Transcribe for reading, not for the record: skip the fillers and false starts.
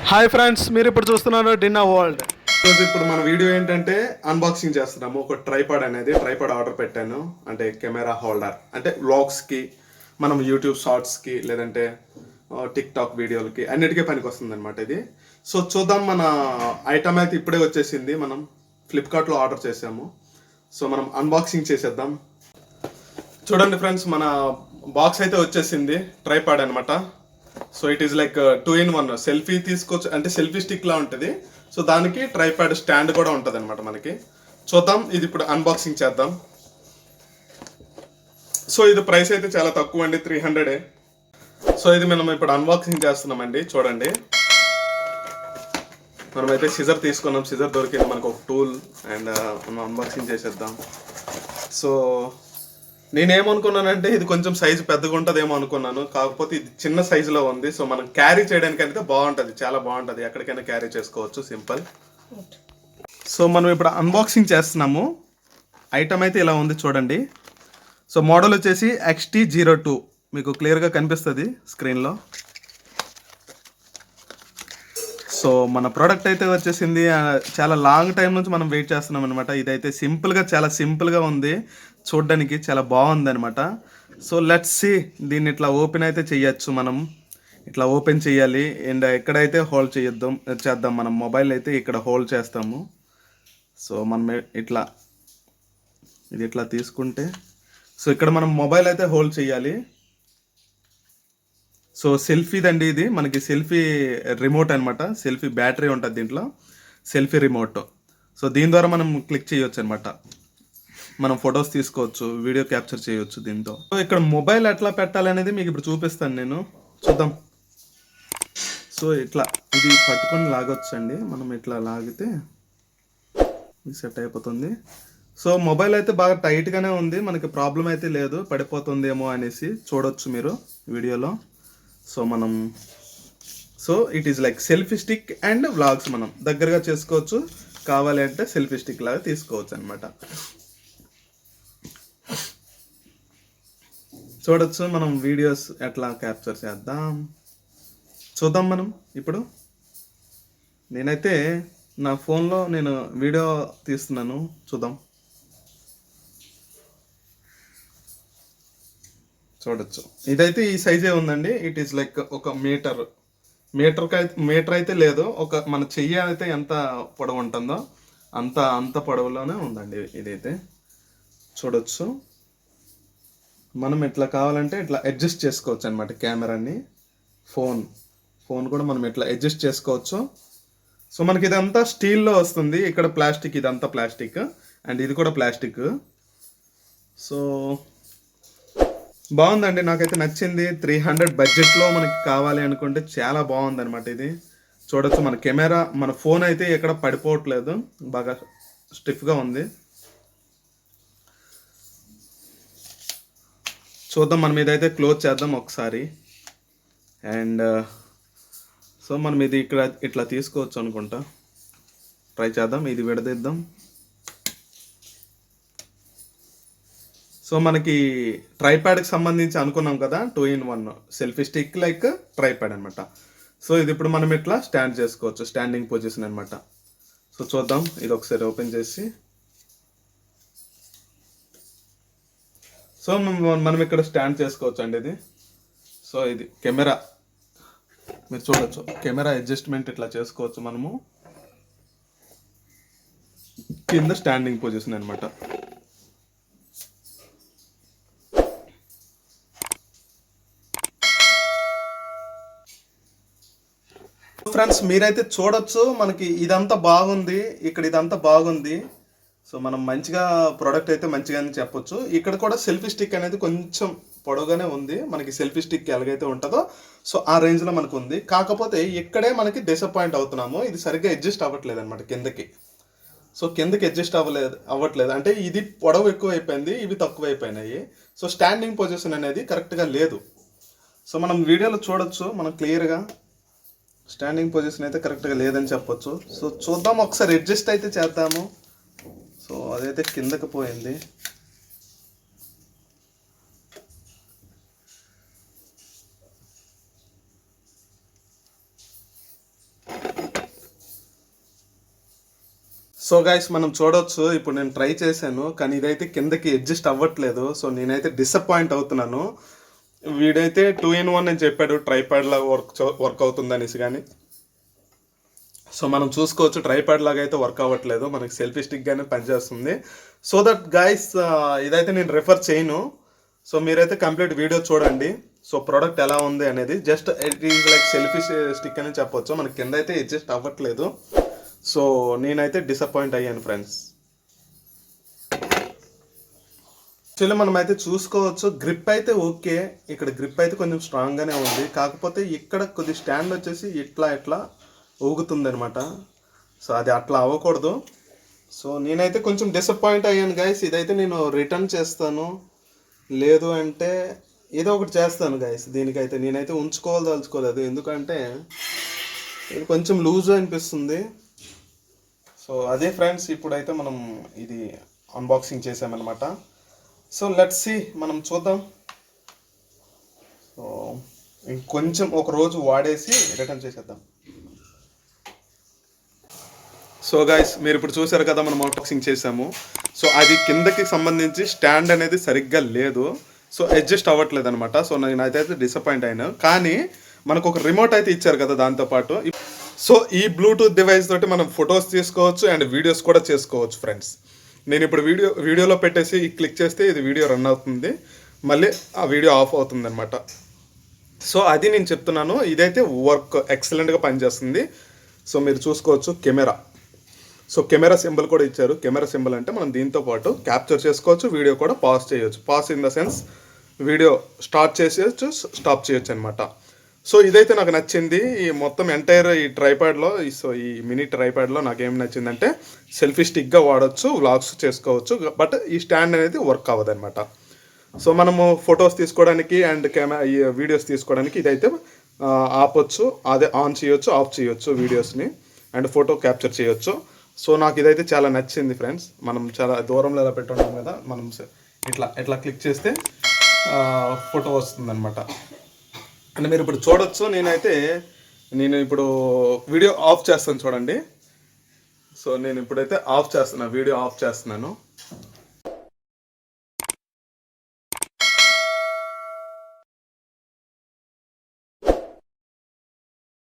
Hi friends, మీరు ఇప్పుడు చూస్తున్నారు డిన్నా వరల్డ్. ఈరోజు ఇప్పుడు మన వీడియో ఏంటంటే అన్బాక్సింగ్ చేస్తున్నాము. ఒక ట్రైపాడ్ ఆర్డర్ పెట్టాను. అంటే కెమెరా హోల్డర్, అంటే వ్లాగ్స్కి, మనం యూట్యూబ్ షార్ట్స్కి, లేదంటే టిక్ టాక్ వీడియోలకి అన్నిటికీ పనికి వస్తుంది అనమాట ఇది. సో చూద్దాం, మన ఐటమ్ అయితే ఇప్పుడే వచ్చేసింది. మనం ఫ్లిప్కార్ట్లో ఆర్డర్ చేసాము. సో మనం అన్బాక్సింగ్ చేసేద్దాం. చూడండి ఫ్రెండ్స్, మన బాక్స్ అయితే వచ్చేసింది. ట్రైపాడ్ అనమాట. So it is like 2 in 1. Selfie తీసుకోవచ్చు, అంటే సెల్ఫీ స్టిక్ లా ఉంటుంది. సో దానికి ట్రైపాడ్ స్టాండ్ కూడా ఉంటుంది అనమాట మనకి. చూద్దాం, ఇది ఇప్పుడు అన్బాక్సింగ్ చేద్దాం. సో ఇది ప్రైస్ అయితే చాలా తక్కువ అండి, 300. సో ఇది మనం ఇప్పుడు అన్బాక్సింగ్ చేస్తున్నామండి. చూడండి, మనమైతే సిజర్ తీసుకున్నాం. సిజర్ దొరికింది మనకు, ఒక టూల్. అండ్ మనం అన్బాక్సింగ్ చేసేద్దాం. సో నేనేమనుకున్నానంటే ఇది కొంచెం సైజు పెద్దగా ఉంటుందేమో అనుకున్నాను, కాకపోతే ఇది చిన్న సైజులో ఉంది. సో మనం క్యారీ చేయడానికి అయితే బాగుంటుంది, చాలా బాగుంటుంది. ఎక్కడికైనా క్యారీ చేసుకోవచ్చు, సింపుల్. సో మనం ఇప్పుడు అన్బాక్సింగ్ చేస్తున్నాము. ఐటమ్ అయితే ఇలా ఉంది, చూడండి. సో మోడల్ వచ్చేసి XT02, మీకు క్లియర్గా కనిపిస్తుంది స్క్రీన్లో. సో మన ప్రోడక్ట్ అయితే వచ్చేసింది. చాలా లాంగ్ టైం నుంచి మనం వెయిట్ చేస్తున్నాం అనమాట. ఇదైతే చాలా సింపుల్గా ఉంది, చూడడానికి చాలా బాగుంది అనమాట. సో లెట్స్ సీ, దీన్ని ఇట్లా ఓపెన్ అయితే చేయొచ్చు. మనం ఇట్లా ఓపెన్ చేయాలి. అండ్ ఎక్కడైతే హోల్డ్ చేద్దాం మనం మొబైల్ అయితే ఇక్కడ హోల్డ్ చేస్తాము. సో మనం ఇది ఇట్లా తీసుకుంటే, సో ఇక్కడ మనం మొబైల్ అయితే హోల్డ్ చేయాలి. సో సెల్ఫీదండి ఇది, మనకి సెల్ఫీ రిమోట్ అనమాట. సెల్ఫీ బ్యాటరీ ఉంటుంది దీంట్లో, సెల్ఫీ రిమోట్. సో దీని ద్వారా మనం క్లిక్ చేయొచ్చు అనమాట. మనం ఫొటోస్ తీసుకోవచ్చు, వీడియో క్యాప్చర్ చేయొచ్చు దీంతో. సో ఇక్కడ మొబైల్ ఎట్లా పెట్టాలనేది మీకు ఇప్పుడు చూపిస్తాను నేను. చూద్దాం. సో ఇట్లా ఇది పట్టుకొని లాగొచ్చండి. మనం ఇట్లా లాగితే సెట్ అయిపోతుంది. సో మొబైల్ అయితే బాగా టైట్గానే ఉంది, మనకి ప్రాబ్లం అయితే లేదు, పడిపోతుందేమో అనేసి చూడొచ్చు మీరు వీడియోలో. So it is like selfie stick and vlogs మనం దగ్గరగా చేసుకోవచ్చు. కావాలి అంటే సెల్ఫీ స్టిక్ లాగా తీసుకోవచ్చు అనమాట. చూడొచ్చు మనం వీడియోస్ ఎట్లా క్యాప్చర్ చేద్దాం, చూద్దాం మనం ఇప్పుడు. నేనైతే నా ఫోన్లో నేను వీడియో తీస్తున్నాను, చూద్దాం. చూడొచ్చు, ఇదైతే ఈ సైజే ఉందండి. ఇట్ ఈస్ లైక్ ఒక మీటర్ అయితే లేదు, ఒక మన చెయ్యి అయితే ఎంత పొడవు ఉంటుందో అంత పొడవులోనే ఉందండి ఇదైతే. చూడొచ్చు, మనం ఇట్లా కావాలంటే ఇట్లా అడ్జస్ట్ చేసుకోవచ్చు అనమాట. కెమెరాని, ఫోన్ కూడా మనం ఇట్లా అడ్జస్ట్ చేసుకోవచ్చు. సో మనకి ఇదంతా స్టీల్లో వస్తుంది. ఇక్కడ ప్లాస్టిక్, ఇదంతా ప్లాస్టిక్, అండ్ ఇది కూడా ప్లాస్టిక్. సో బాగుందండి, నాకైతే నచ్చింది. 300 బడ్జెట్లో మనకి కావాలి అనుకుంటే చాలా బాగుంది అనమాట ఇది. చూడొచ్చు, మన కెమెరా, మన ఫోన్ అయితే ఎక్కడ పడిపోవట్లేదు, బాగా స్టిఫ్గా ఉంది. చూద్దాం, మనం ఇదైతే క్లోజ్ చేద్దాం ఒకసారి. అండ్ సో మనం ఇది ఇక్కడ ఇట్లా తీసుకోవచ్చు అనుకుంటా. ట్రై చేద్దాం, ఇది విడదీద్దాం. సో మనకి ట్రైపాడ్కి సంబంధించి అనుకున్నాం కదా, 2 in 1 selfie stick like tripod అనమాట. సో ఇది ఇప్పుడు మనం ఇట్లా స్టాండ్ చేసుకోవచ్చు, స్టాండింగ్ పొజిషన్ అనమాట. సో చూద్దాం, ఇది ఒకసారి ఓపెన్ చేసి. సో మనం ఇక్కడ స్టాండ్ చేసుకోవచ్చు అండి ఇది. సో ఇది కెమెరా, మీరు చూడొచ్చు, కెమెరా అడ్జస్ట్మెంట్ ఇట్లా చేసుకోవచ్చు మనము. కింద స్టాండింగ్ పొజిషన్ అనమాట. ఫ్రెండ్స్ మీరైతే చూడొచ్చు, మనకి ఇదంతా బాగుంది, ఇక్కడ ఇదంతా బాగుంది. సో మనం మంచిగా ప్రోడక్ట్ అయితే మంచిగానే చెప్పొచ్చు. ఇక్కడ కూడా సెల్ఫీ స్టిక్ అనేది కొంచెం పొడవుగానే ఉంది, మనకి సెల్ఫీ స్టిక్ ఎలాగైతే ఉంటుందో సో ఆ రేంజ్లో మనకు ఉంది. కాకపోతే ఇక్కడే మనకి డిసప్పాయింట్ అవుతున్నాము, ఇది సరిగ్గా అడ్జస్ట్ అవ్వట్లేదు అనమాట కిందకి. సో కిందకి అడ్జస్ట్ అవ్వట్లేదు అంటే ఇది పొడవు ఎక్కువ అయిపోయింది, ఇవి తక్కువ అయిపోయినాయి. సో స్టాండింగ్ పొజిషన్ అనేది కరెక్ట్గా లేదు. సో మనం వీడియోలో చూడొచ్చు, మనం క్లియర్గా స్టాండింగ్ పొజిషన్ అయితే కరెక్ట్గా లేదని చెప్పొచ్చు. సో చూద్దాం, ఒకసారి అడ్జస్ట్ అయితే చేద్దాము. సో అదైతే కిందకి పోయింది. సో గైస్ మనం చూడొచ్చు, ఇప్పుడు నేను ట్రై చేశాను కానీ ఇదైతే కిందకి అడ్జస్ట్ అవ్వట్లేదు. సో నేనైతే డిసప్పాయింట్ అవుతున్నాను. వీడైతే 2-in-1 అని చెప్పాడు, ట్రైపాడ్ లాగా వర్క్ అవుతుంది అనేసి. కానీ సో మనం చూసుకోవచ్చు ట్రైపాడ్ లాగా అయితే వర్క్ అవ్వట్లేదు, మనకి సెల్ఫీ స్టిక్ గానే పనిచేస్తుంది. సో దట్ గైస్ ఇదైతే నేను రిఫర్ చేయను. సో మీరైతే కంప్లీట్ వీడియో చూడండి. సో ప్రోడక్ట్ ఎలా ఉంది అనేది, just it is like selfie stick అని చెప్పొచ్చు. మనకి కింద అయితే అడ్జస్ట్ అవ్వట్లేదు. సో నేనైతే డిసప్పాయింట్ అయ్యాను ఫ్రెండ్స్. యాక్చువల్లీ మనం అయితే చూసుకోవచ్చు, గ్రిప్ అయితే ఓకే, ఇక్కడ గ్రిప్ అయితే కొంచెం స్ట్రాంగ్గానే ఉంది. కాకపోతే ఇక్కడ కొద్ది స్టాండ్ వచ్చేసి ఇట్లా ఊగుతుంది అనమాట. సో అది అట్లా అవ్వకూడదు. సో నేనైతే కొంచెం డిసప్పాయింట్ అయ్యాను గైస్. ఇదైతే నేను రిటర్న్ చేస్తాను, లేదు అంటే ఏదో ఒకటి చేస్తాను గైస్. దీనికైతే నేనైతే ఉంచుకోవాలదలుచుకోలేదు, ఎందుకంటే ఇది కొంచెం లూజ్ అనిపిస్తుంది. సో అదే ఫ్రెండ్స్, ఇప్పుడైతే మనం ఇది అన్బాక్సింగ్ చేసామన్నమాట. సో లెట్స్ సీ, మనం చూద్దాం. సో ఇంకొంచెం ఒక రోజు వాడేసి రిటర్న్ చేసేద్దాం. సో గైస్ మీరు ఇప్పుడు చూసారు కదా, మనం అన్బాక్సింగ్ చేసాము. సో అది కిందకి సంబంధించి స్టాండ్ అనేది సరిగ్గా లేదు, సో అడ్జస్ట్ అవ్వట్లేదు అనమాట. సో నేనైతే డిసప్పాయింట్ అయినా. కానీ మనకు ఒక రిమోట్ అయితే ఇచ్చారు కదా దాంతోపాటు. సో ఈ బ్లూటూత్ డివైస్ తోటి మనం ఫొటోస్ తీసుకోవచ్చు అండ్ వీడియోస్ కూడా చేసుకోవచ్చు ఫ్రెండ్స్. నేను ఇప్పుడు వీడియోలో పెట్టేసి క్లిక్ చేస్తే ఇది వీడియో రన్ అవుతుంది, మళ్ళీ ఆ వీడియో ఆఫ్ అవుతుంది అనమాట. సో అది నేను చెప్తున్నాను, ఇదైతే వర్క్ ఎక్సలెంట్గా పనిచేస్తుంది. సో మీరు చూసుకోవచ్చు కెమెరా. సో కెమెరా సింబల్ కూడా ఇచ్చారు. కెమెరా సింబల్ అంటే మనం దీంతో పాటు క్యాప్చర్ చేసుకోవచ్చు, వీడియో కూడా పాజ్ చేయొచ్చు. Pause in the sense video start చేసేయచ్చు, స్టాప్ చేయొచ్చు అనమాట. సో ఇదైతే నాకు నచ్చింది. ఈ మొత్తం ఎంటైర్ ఈ ట్రైపాడ్లో, సో ఈ మినీ ట్రైపాడ్లో నాకేం నచ్చిందంటే సెల్ఫీ స్టిక్గా వాడచ్చు, వ్లాగ్స్ చేసుకోవచ్చు, బట్ ఈ స్టాండ్ అనేది వర్క్ అవ్వదన్నమాట. సో మనము ఫొటోస్ తీసుకోవడానికి అండ్ ఈ వీడియోస్ తీసుకోవడానికి ఇదైతే ఆపొచ్చు, అదే ఆన్ చేయొచ్చు, ఆఫ్ చేయొచ్చు వీడియోస్ని, అండ్ ఫోటో క్యాప్చర్ చేయొచ్చు. సో నాకు ఇదైతే చాలా నచ్చింది ఫ్రెండ్స్. మనం చాలా దూరంలో ఎలా పెట్టున్నాం కదా, మనం ఇట్లా క్లిక్ చేస్తే ఫోటో వస్తుందన్నమాట. అంటే మీరు ఇప్పుడు చూడొచ్చు, నేను ఇప్పుడు వీడియో ఆఫ్ చేస్తాను చూడండి. సో నేను ఇప్పుడైతే వీడియో ఆఫ్ చేస్తున్నాను.